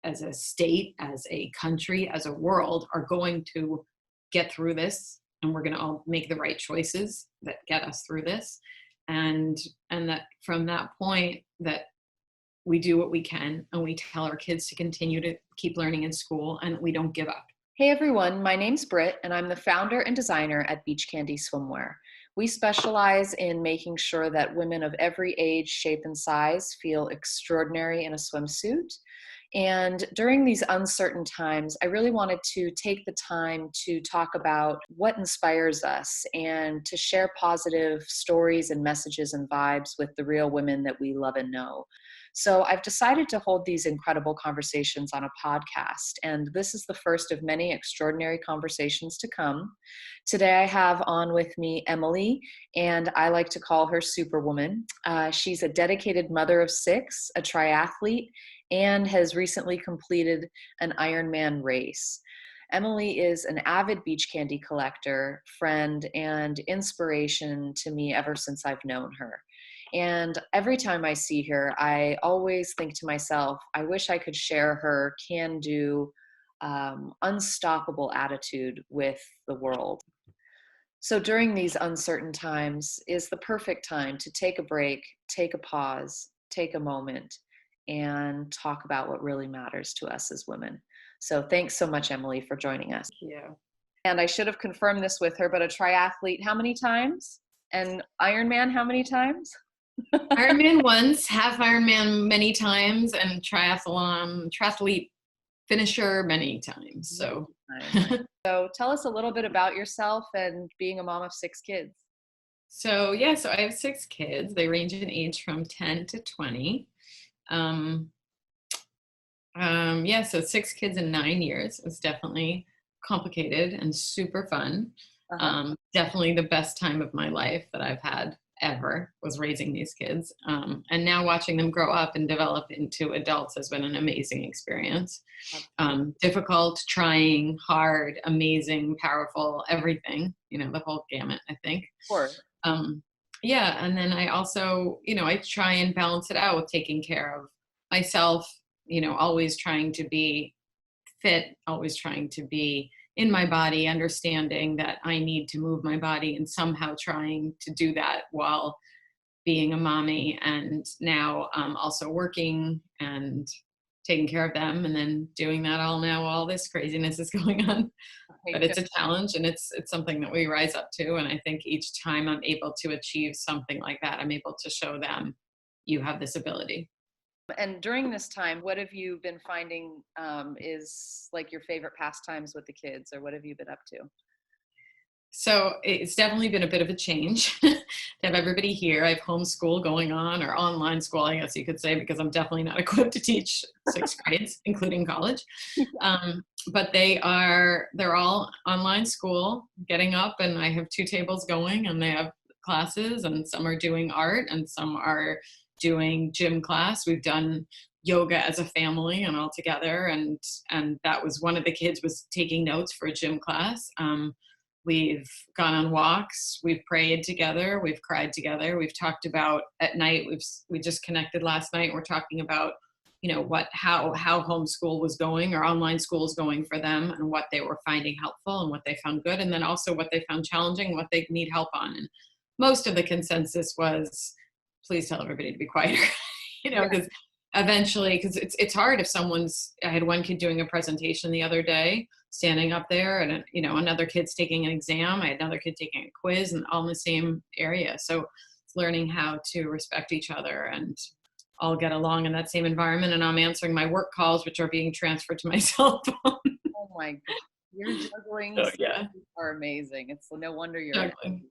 As a state, as a country, as a world, are going to get through this, and we're going to all make the right choices that get us through this, and that from that point that we do what we can, and we tell our kids to continue to keep learning in school, and we don't give up. Hey everyone, my name's Britt, and I'm the founder and designer at BeachCandy Swimwear. We specialize in making sure that women of every age, shape, and size feel extraordinary in a swimsuit. And during these uncertain times, I really wanted to take the time to talk about what inspires us and to share positive stories and messages and vibes with the real women that we love and know. So I've decided to hold these incredible conversations on a podcast, and this is the first of many extraordinary conversations to come. Today I have on with me Emily, and I like to call her Superwoman. She's a dedicated mother of 6, a triathlete, and has recently completed an Ironman race. Emily is an avid beach candy collector, friend, and inspiration to me ever since I've known her. And every time I see her, I always think to myself, I wish I could share her can-do, unstoppable attitude with the world. So during these uncertain times is the perfect time to take a break, take a pause, take a moment, and talk about what really matters to us as women. So thanks so much, Emily, for joining us. Thank you. And I should have confirmed this with her, but a triathlete, how many times? And Ironman, how many times? Ironman once, half Ironman many times, and triathlete finisher many times. So, so tell us a little bit about yourself and being a mom of 6 kids. So I have 6 kids. They range in age from 10 to 20. So 6 kids in 9 years. It was definitely complicated and super fun. Definitely the best time of my life that I've had ever was raising these kids. And now watching them grow up and develop into adults has been an amazing experience. Difficult, trying, hard, amazing, powerful, everything, the whole gamut, I think. Sure. And then I also, I try and balance it out with taking care of myself, always trying to be fit, always trying to be in my body, understanding that I need to move my body, and somehow trying to do that while being a mommy, and now also working and taking care of them, and then doing that all this craziness is going on. But it's a challenge, and it's something that we rise up to. And I think each time I'm able to achieve something like that, I'm able to show them you have this ability. And during this time, what have you been finding is like your favorite pastimes with the kids, or what have you been up to? So it's definitely been a bit of a change to have everybody here. I have homeschool going on, or online school, I guess you could say, because I'm definitely not equipped to teach 6th grades, including college. But they're all online school, getting up, and I have 2 tables going, and they have classes, and some are doing art, and some are doing gym class. We've done yoga as a family and all together, and that was one of the kids was taking notes for a gym class. We've gone on walks, we've prayed together, we've cried together, we've talked about at night, we just connected last night, we're talking about how homeschool was going, or online school is going for them, and what they were finding helpful and what they found good, and then also what they found challenging, what they need help on. And most of the consensus was, please tell everybody to be quieter, because eventually, because it's hard if I had one kid doing a presentation the other day, standing up there, and another kid's taking an exam. I had another kid taking a quiz, and all in the same area. So it's learning how to respect each other and all get along in that same environment. And I'm answering my work calls, which are being transferred to my cell phone. Oh my God. Your juggling are amazing. It's no wonder you're juggling.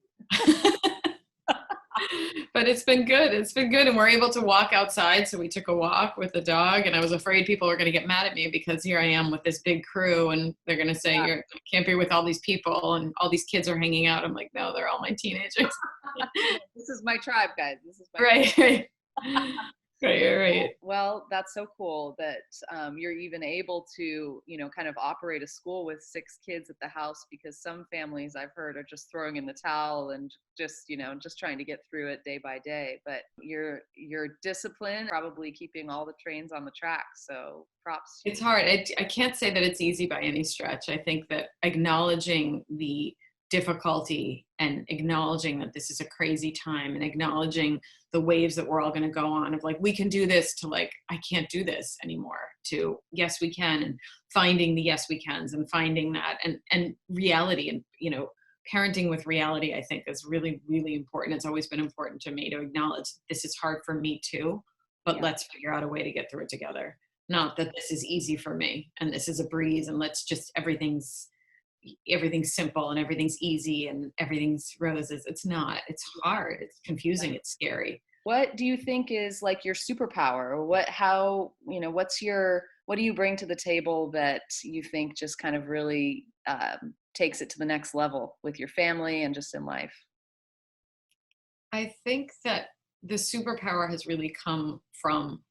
But it's been good. And we're able to walk outside. So we took a walk with the dog, and I was afraid people were going to get mad at me because here I am with this big crew, and they're going to say, you can't be with all these people, and all these kids are hanging out. I'm like, no, they're all my teenagers. This is my tribe, guys. This is my tribe. Right. Well, that's so cool that you're even able to, kind of operate a school with 6 kids at the house, because some families I've heard are just throwing in the towel and just trying to get through it day by day. But you're disciplined, probably keeping all the trains on the track. So props to It's hard. I can't say that it's easy by any stretch. I think that acknowledging the difficulty and acknowledging that this is a crazy time and acknowledging the waves that we're all going to go on of like, we can do this, to like, I can't do this anymore, to yes, we can, and finding the yes, we cans and finding that, and reality, and, parenting with reality, I think is really, really important. It's always been important to me to acknowledge this is hard for me too, but Yeah. let's figure out a way to get through it together. Not that this is easy for me and this is a breeze and let's just everything's simple and everything's easy and everything's roses. It's not. It's hard. It's confusing. It's scary. What do you think is like your superpower, or what do you bring to the table that you think just kind of really takes it to the next level with your family and just in life? I think that the superpower has really come from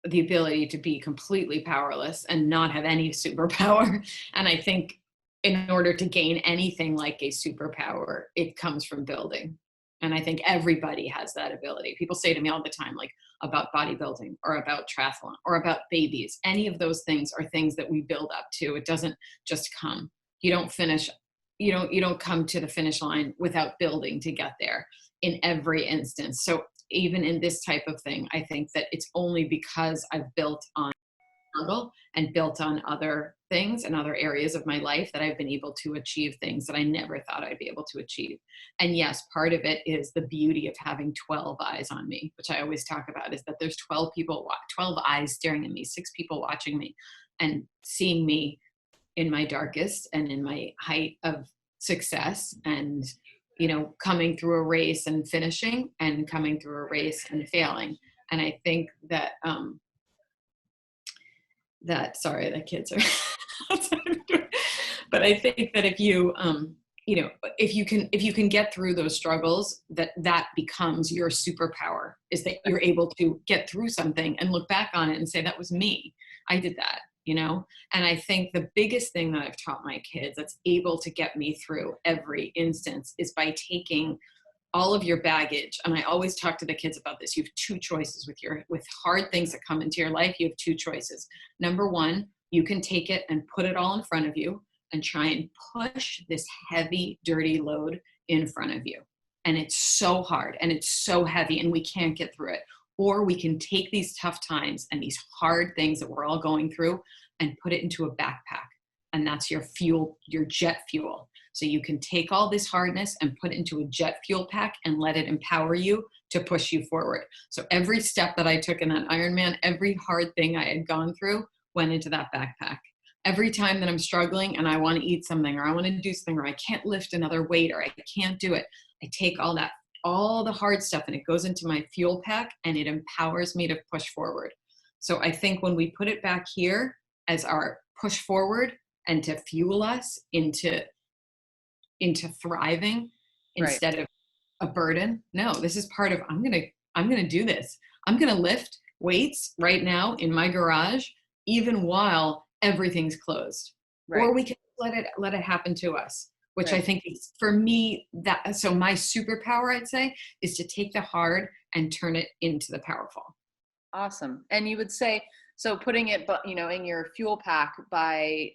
the ability to be completely powerless and not have any superpower. And I think in order to gain anything like a superpower, it comes from building. And I think everybody has that ability. People say to me all the time, like about bodybuilding or about triathlon or about babies. Any of those things are things that we build up to. It doesn't just come. You don't finish, you don't come to the finish line without building to get there in every instance. So even in this type of thing, I think that it's only because I've built on struggle and built on other things and other areas of my life that I've been able to achieve things that I never thought I'd be able to achieve. And yes, part of it is the beauty of having 12 eyes on me, which I always talk about, is that there's 12 people, 12 eyes staring at me, 6 people watching me and seeing me in my darkest and in my height of success, and coming through a race and finishing, and coming through a race and failing. And I think that sorry, the kids are but I think that if you if you can get through those struggles, that becomes your superpower, is that you're able to get through something and look back on it and say, that was me, I did that. And I think the biggest thing that I've taught my kids that's able to get me through every instance is by taking all of your baggage. And I always talk to the kids about this. You have 2 choices with hard things that come into your life. You have 2 choices. Number 1, you can take it and put it all in front of you and try and push this heavy, dirty load in front of you. And it's so hard and it's so heavy and we can't get through it. Or we can take these tough times and these hard things that we're all going through and put it into a backpack. And that's your fuel, your jet fuel. So you can take all this hardness and put it into a jet fuel pack and let it empower you to push you forward. So every step that I took in that Ironman, every hard thing I had gone through went into that backpack. Every time that I'm struggling and I want to eat something or I want to do something or I can't lift another weight or I can't do it, I take all the hard stuff and it goes into my fuel pack and it empowers me to push forward. So I think when we put it back here as our push forward and to fuel us into thriving instead of a burden. No, this is part of, I'm going to do this. I'm going to lift weights right now in my garage, even while everything's closed. Right. Or we can let it happen to us, which I think is, for me, so my superpower, I'd say, is to take the hard and turn it into the powerful. Awesome. And you would say, so putting it, in your fuel pack by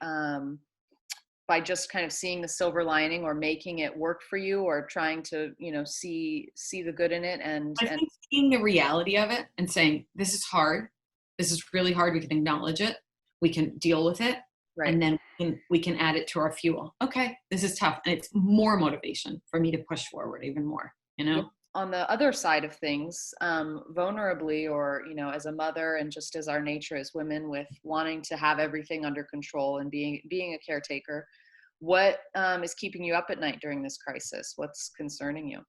just kind of seeing the silver lining or making it work for you, or trying to, see the good in it. And I think seeing the reality of it and saying, this is hard. This is really hard. We can acknowledge it. We can deal with it. Right. And then we can add it to our fuel. Okay, this is tough. And it's more motivation for me to push forward even more, On the other side of things, vulnerably, or, as a mother and just as our nature as women, with wanting to have everything under control and being a caretaker, what is keeping you up at night during this crisis? What's concerning you?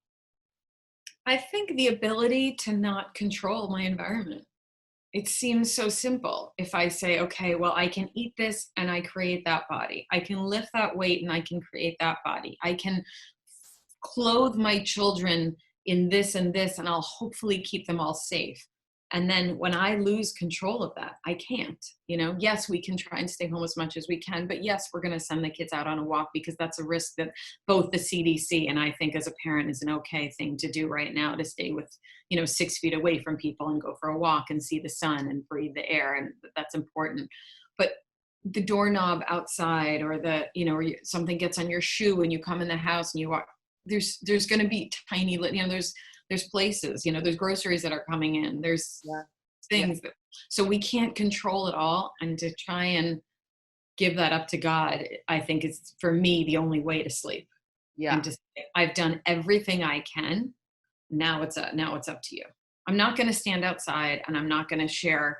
I think the ability to not control my environment. It seems so simple. If I say, okay, well, I can eat this and I create that body. I can lift that weight and I can create that body. I can clothe my children in this and this, and I'll hopefully keep them all safe. And then when I lose control of that, I can't, yes, we can try and stay home as much as we can, but yes, we're going to send the kids out on a walk because that's a risk that both the CDC and I think as a parent is an okay thing to do right now, to stay with, 6 feet away from people and go for a walk and see the sun and breathe the air. And that's important. But the doorknob outside, or or something gets on your shoe and you come in the house and you walk, there's going to be tiny, there's places, there's groceries that are coming in, there's things that, so we can't control it all. And to try and give that up to God, I think is, for me, the only way to sleep. And just, I've done everything I can. Now it's up to you. I'm not going to stand outside, and I'm not going to share,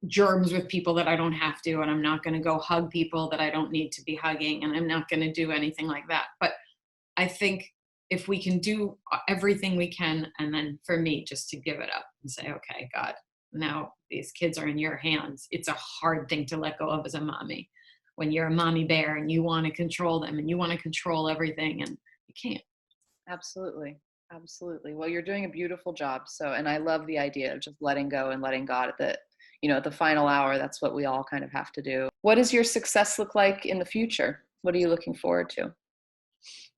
germs with people that I don't have to. And I'm not going to go hug people that I don't need to be hugging. And I'm not going to do anything like that. But I think if we can do everything we can, and then for me, just to give it up and say, okay, God, now these kids are in your hands. It's a hard thing to let go of as a mommy, when you're a mommy bear and you want to control them and you want to control everything, and you can't. Absolutely. Absolutely. Well, you're doing a beautiful job. So, and I love the idea of just letting go and letting God at the final hour. That's what we all kind of have to do. What does your success look like in the future? What are you looking forward to?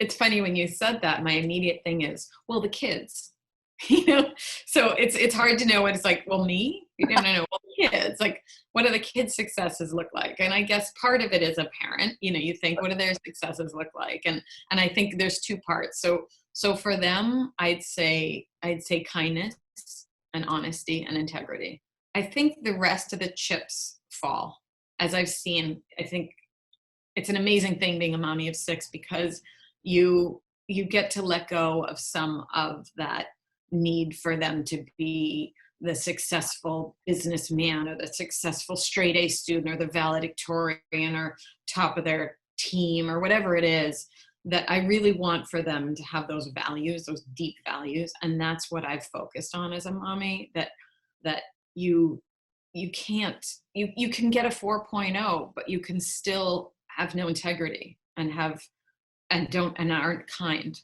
It's funny when you said that, my immediate thing is, well, the kids, so it's hard to know what it's like. Well, me, no, well, the kids, like, what do the kids' successes look like? And I guess part of it is a parent, you think, what do their successes look like? And I think there's two parts. So for them, I'd say kindness and honesty and integrity. I think the rest of the chips fall, as I've seen. I think it's an amazing thing being a mommy of 6, because you get to let go of some of that need for them to be the successful businessman or the successful straight A student or the valedictorian or top of their team or whatever it is, that I really want for them to have those values, those deep values. And that's what I've focused on as a mommy, that you can get a 4.0, but you can still have no integrity and aren't kind.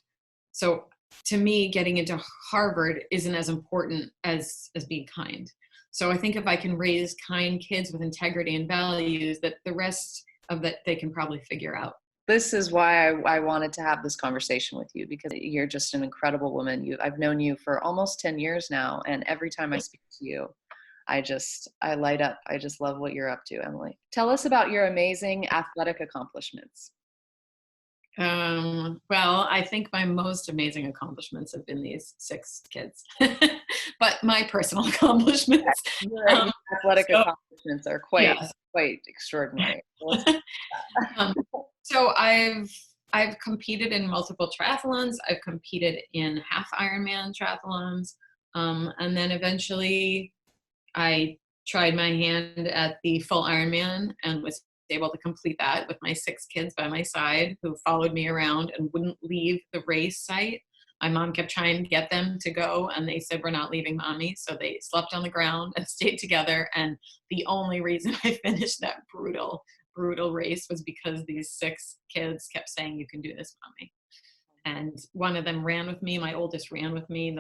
So to me, getting into Harvard isn't as important as being kind. So I think if I can raise kind kids with integrity and values, that the rest of that they can probably figure out. This is why I wanted to have this conversation with you, because you're just an incredible woman. I've known you for almost 10 years now. And every time I speak to you, I light up. I just love what you're up to, Emily. Tell us about your amazing athletic accomplishments. Well, I think my most amazing accomplishments have been these 6 kids, but my personal accomplishments, athletic accomplishments are quite extraordinary. So I've competed in multiple triathlons. I've competed in half Ironman triathlons. And then eventually I tried my hand at the full Ironman and was able to complete that with my 6 kids by my side, who followed me around and wouldn't leave the race site. My mom kept trying to get them to go, and they said, we're not leaving, mommy. So they slept on the ground and stayed together. And the only reason I finished that brutal race was because these 6 kids kept saying, you can do this, mommy. And one of them ran with me. My oldest ran with me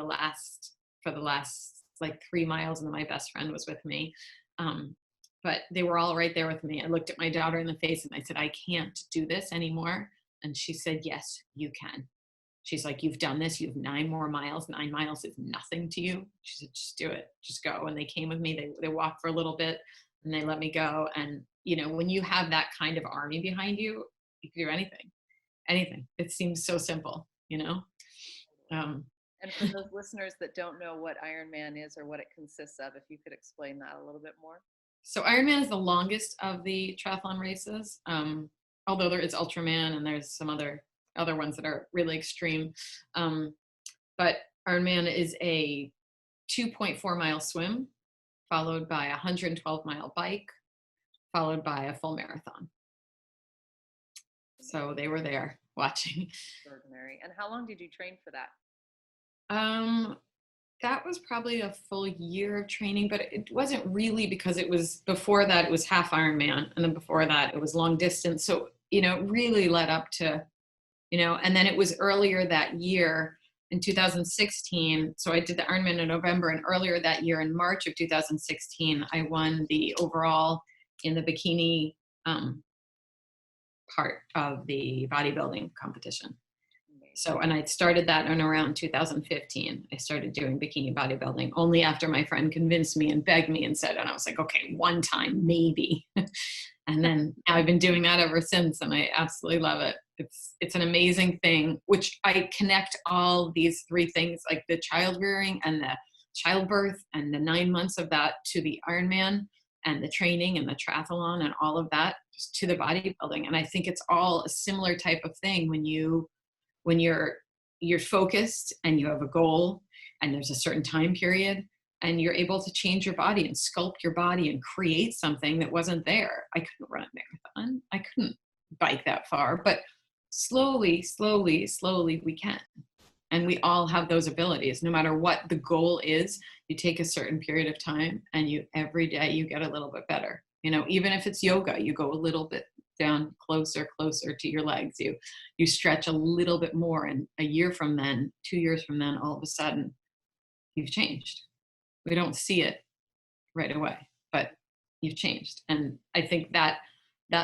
for the last like 3 miles, and then my best friend was with me. But they were all right there with me. I looked at my daughter in the face and I said, I can't do this anymore. And she said, yes, you can. She's like, you've done this. You have 9 more miles. 9 miles is nothing to you. She said, just do it. Just go. And they came with me. They walked for a little bit and they let me go. And, when you have that kind of army behind you, you can do anything. It seems so simple, And for those listeners that don't know what Ironman is or what it consists of, if you could explain that a little bit more. So Ironman is the longest of the triathlon races, although there is Ultraman and there's some other ones that are really extreme. But Ironman is a 2.4 mile swim, followed by a 112 mile bike, followed by a full marathon. So they were there watching. Extraordinary. And how long did you train for that? That was probably a full year of training, but it wasn't really, because it was before that, it was half Ironman. And then before that, it was long distance. So, it really led up to, and then it was earlier that year in 2016. So I did the Ironman in November, and earlier that year in March of 2016, I won the overall in the bikini part of the bodybuilding competition. So, and I started that in around 2015. I started doing bikini bodybuilding only after my friend convinced me and begged me and said, and I was like, okay, one time, maybe. And then I've been doing that ever since, and I absolutely love it. It's an amazing thing, which I connect all these three things, like the child rearing and the childbirth and the 9 months of that, to the Ironman and the training and the triathlon and all of that, just to the bodybuilding. And I think it's all a similar type of thing when you're focused and you have a goal and there's a certain time period and you're able to change your body and sculpt your body and create something that wasn't there. I couldn't run a marathon. I couldn't bike that far, but slowly we can. And we all have those abilities. No matter what the goal is, you take a certain period of time and every day you get a little bit better. Even if it's yoga, you go a little bit down closer to your legs. You stretch a little bit more, and a year from then, 2 years from then, all of a sudden you've changed. We don't see it right away, but you've changed. And I think that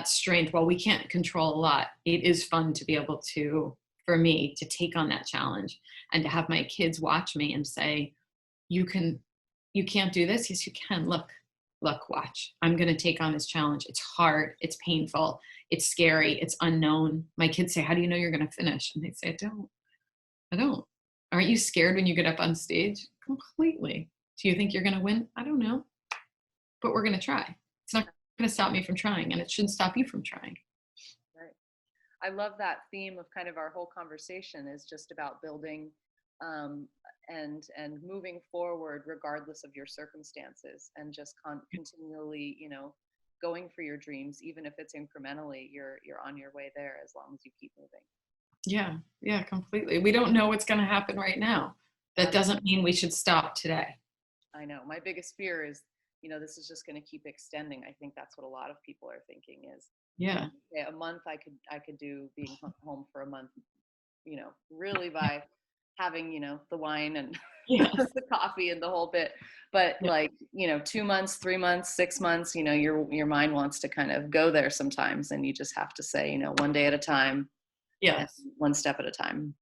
strength, while we can't control a lot, it is fun to be able to, for me, to take on that challenge and to have my kids watch me and say, you can't do this. Yes, you can. Look, watch. I'm going to take on this challenge. It's hard. It's painful. It's scary. It's unknown. My kids say, how do you know you're going to finish? And they say, I don't. Aren't you scared when you get up on stage? Completely. Do you think you're going to win? I don't know. But we're going to try. It's not going to stop me from trying, and it shouldn't stop you from trying. Right. I love that theme of kind of our whole conversation is just about building and moving forward regardless of your circumstances, and just continually, going for your dreams, even if it's incrementally, you're on your way there as long as you keep moving. Yeah, completely. We don't know what's going to happen right now. That doesn't mean we should stop today. I know. My biggest fear is, this is just going to keep extending. I think that's what a lot of people are thinking is, a month I could do being home for a month, really by having, the wine and the coffee and the whole bit. But 2 months, 3 months, 6 months, your mind wants to kind of go there sometimes, and you just have to say, one day at a time. Yes. One step at a time.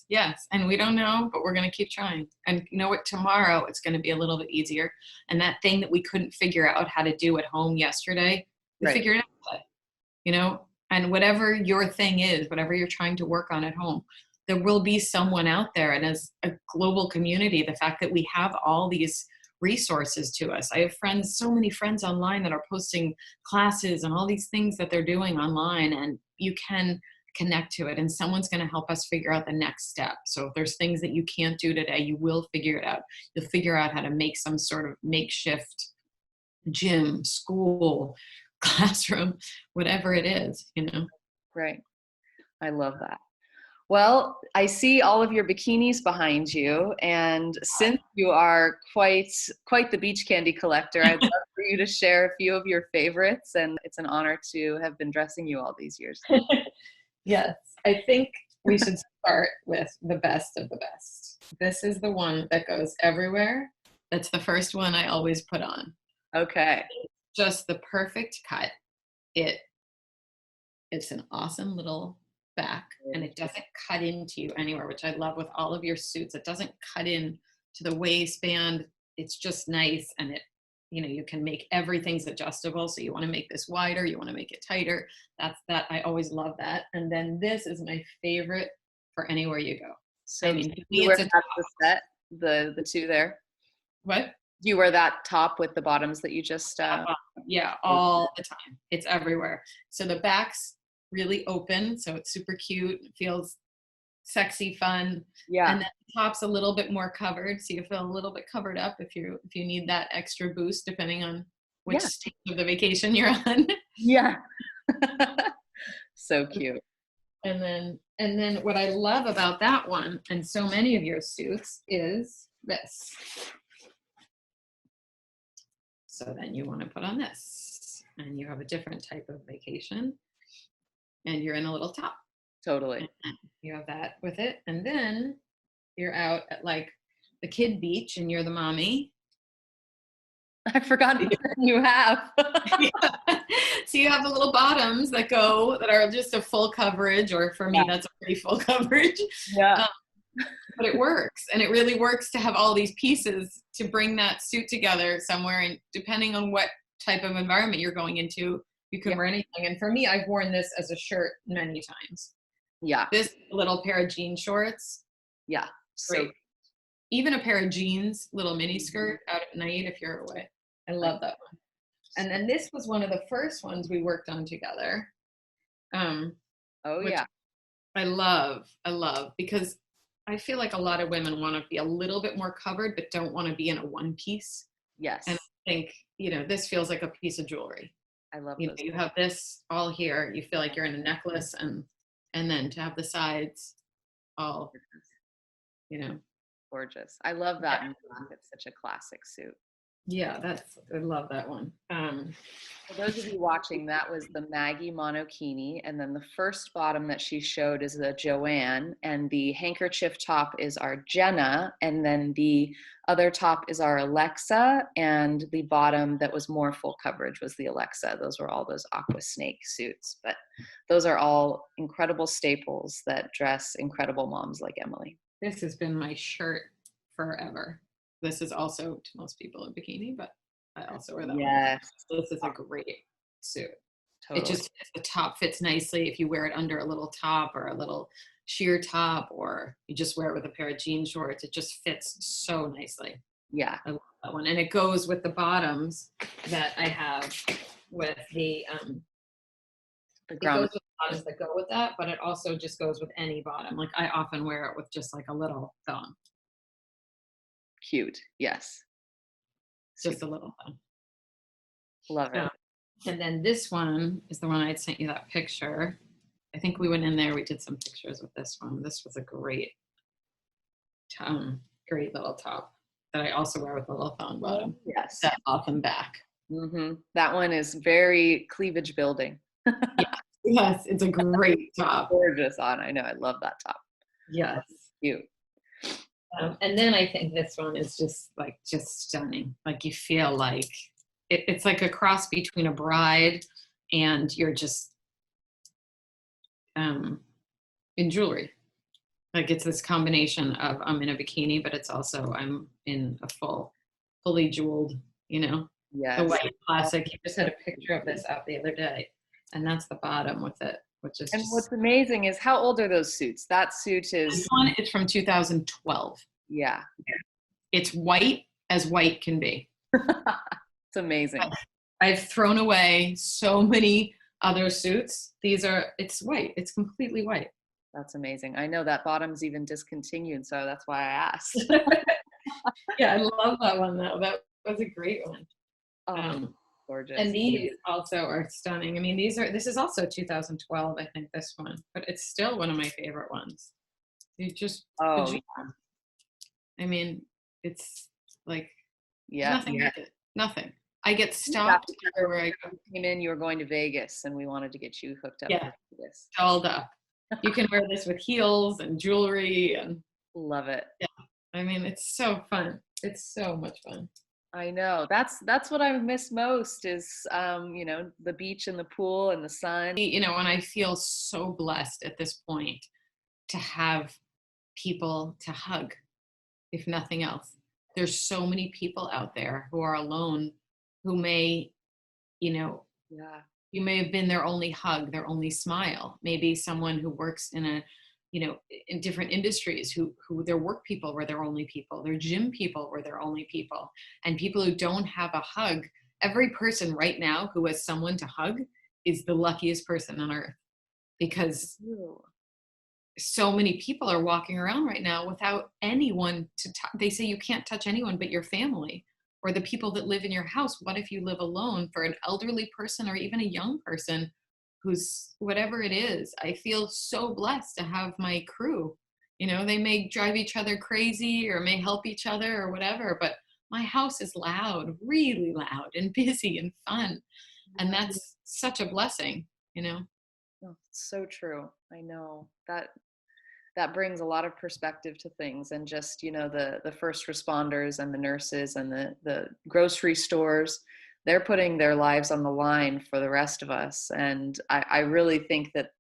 Yes. And we don't know, but we're going to keep trying. And you know what? Tomorrow it's going to be a little bit easier. And that thing that we couldn't figure out how to do at home yesterday, we figured it out today, and whatever your thing is, whatever you're trying to work on at home, there will be someone out there. And as a global community, the fact that we have all these resources to us. I have so many friends online that are posting classes and all these things that they're doing online, and you can connect to it, and someone's going to help us figure out the next step. So if there's things that you can't do today, you will figure it out. You'll figure out how to make some sort of makeshift gym, school, classroom, whatever it is, Right. I love that. Well, I see all of your bikinis behind you, and since you are quite the beach candy collector, I'd love for you to share a few of your favorites, and it's an honor to have been dressing you all these years. Yes, I think we should start with the best of the best. This is the one that goes everywhere. That's the first one I always put on. Okay. Just the perfect cut. It's an awesome little back, and it doesn't cut into you anywhere, which I love with all of your suits. It doesn't cut in to the waistband. It's just nice, and you can make everything's adjustable. So you want to make this wider, you want to make it tighter. That I always love that. And then this is my favorite for anywhere you go. So you wear the set, the two there. What? Do you wear that top with the bottoms that you just? Yeah, all the time. It's everywhere. So the back's really open, so it's super cute. It feels sexy, fun. Yeah. And then the top's a little bit more covered, so you feel a little bit covered up if you need that extra boost, depending on which stage of the vacation you're on. Yeah. So cute. And then what I love about that one and so many of your suits is this. So then you want to put on this, and you have a different type of vacation, and you're in a little top. Totally. You have that with it. And then you're out at like the kid beach and you're the mommy. I forgot you have. Yeah. So you have the little bottoms that are just a full coverage, or for me, that's a pretty full coverage. Yeah. But it works, and it really works to have all these pieces to bring that suit together somewhere. And depending on what type of environment you're going into, you can wear anything. And for me, I've worn this as a shirt many times. Yeah. This little pair of jean shorts. Yeah. Great. Even a pair of jeans, little mini skirt out at night if you're away. I love that one. And then this was one of the first ones we worked on together. Yeah. I love because I feel like a lot of women want to be a little bit more covered, but don't want to be in a one piece. Yes. And I think, this feels like a piece of jewelry. I love those. You have this all here. You feel like you're in a necklace, and then to have the sides all, gorgeous. I love that. Yeah. It's such a classic suit. Yeah, I love that one. For those of you watching, that was the Maggie monokini, and then the first bottom that she showed is the Joanne, and the handkerchief top is our Jenna, and then the other top is our Alexa, and the bottom that was more full coverage was the Alexa. Those were all those aqua snake suits, but those are all incredible staples that dress incredible moms like Emily. This has been my shirt forever. This is also, to most people, a bikini, but I also wear that one. This is a great suit. Totally. It just, the top fits nicely if you wear it under a little top or a little sheer top, or you just wear it with a pair of jean shorts. It just fits so nicely. Yeah. I love that one. And it goes with the bottoms that I have with it goes with the bottoms that go with that, but it also just goes with any bottom. Like I often wear it with just like a little thong. Cute. Yes. Just a little thong. Love it. And then this one is the one I had sent you that picture. I think we went in there, we did some pictures with this one. This was a great little top that I also wear with a little thong bottom. Yes. That off and back. Mm-hmm. That one is very cleavage building. Yes, it's a great top. Gorgeous on. I know. I love that top. Yes. Cute. And then I think this one is just stunning. Like you feel like it's like a cross between a bride and you're just in jewelry. Like it's this combination of I'm in a bikini, but it's also I'm in a fully jeweled, Yes. The white classic. You just had a picture of this out the other day, and that's the bottom with it, which is. And what's amazing is how old are those suits? That suit is. This one is from 2012. Yeah. It's white as white can be. It's amazing. I've thrown away so many other suits. It's white. It's completely white. That's amazing. I know that bottom's even discontinued, so that's why I asked. Yeah, I love that one though. That was a great one. Gorgeous. And these also are stunning. I mean, this is also 2012, I think, this one, but it's still one of my favorite ones. You just, I mean, it's like, nothing like it. Nothing. I get stopped everywhere I go. Came in, you were going to Vegas, and we wanted to get you hooked up. Yeah, for Vegas. Dolled up. You can wear this with heels and jewelry, and love it. Yeah, I mean, it's so fun. It's so much fun. I know. That's what I miss most is, the beach and the pool and the sun. And I feel so blessed at this point to have people to hug, if nothing else. There's so many people out there who are alone, who may, you may have been their only hug, their only smile. Maybe someone who works in in different industries who their work people were their only people, their gym people were their only people, and people who don't have a hug. Every person right now who has someone to hug is the luckiest person on earth, because so many people are walking around right now without anyone to touch. They say you can't touch anyone but your family or the people that live in your house. What if you live alone? For an elderly person or even a young person who's whatever it is, I feel so blessed to have my crew. They may drive each other crazy or may help each other or whatever, but my house is loud, really loud and busy and fun. And that's such a blessing, Oh, so true. I know that. that brings a lot of perspective to things. And just, the first responders and the nurses and the grocery stores, they're putting their lives on the line for the rest of us. And I really think that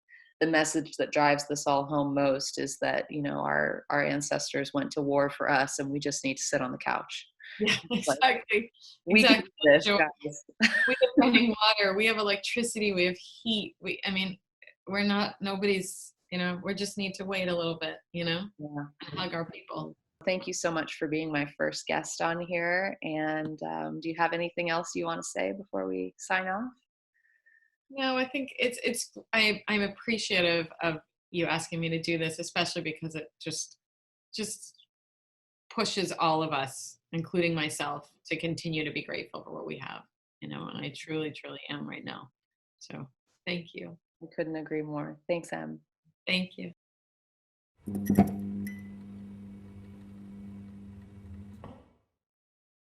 the message that drives this all home most is that, our ancestors went to war for us, and we just need to sit on the couch. Yeah, But exactly. we can Exactly. do this, So guys. we have running water, we have electricity, we have heat. I mean, nobody's, we just need to wait a little bit, Yeah. and hug our people. Thank you so much for being my first guest on here. And do you have anything else you want to say before we sign off? No, I think I'm appreciative of you asking me to do this, especially because it just pushes all of us, including myself, to continue to be grateful for what we have, and I truly, truly am right now. So thank you. I couldn't agree more. Thanks, Em. Thank you.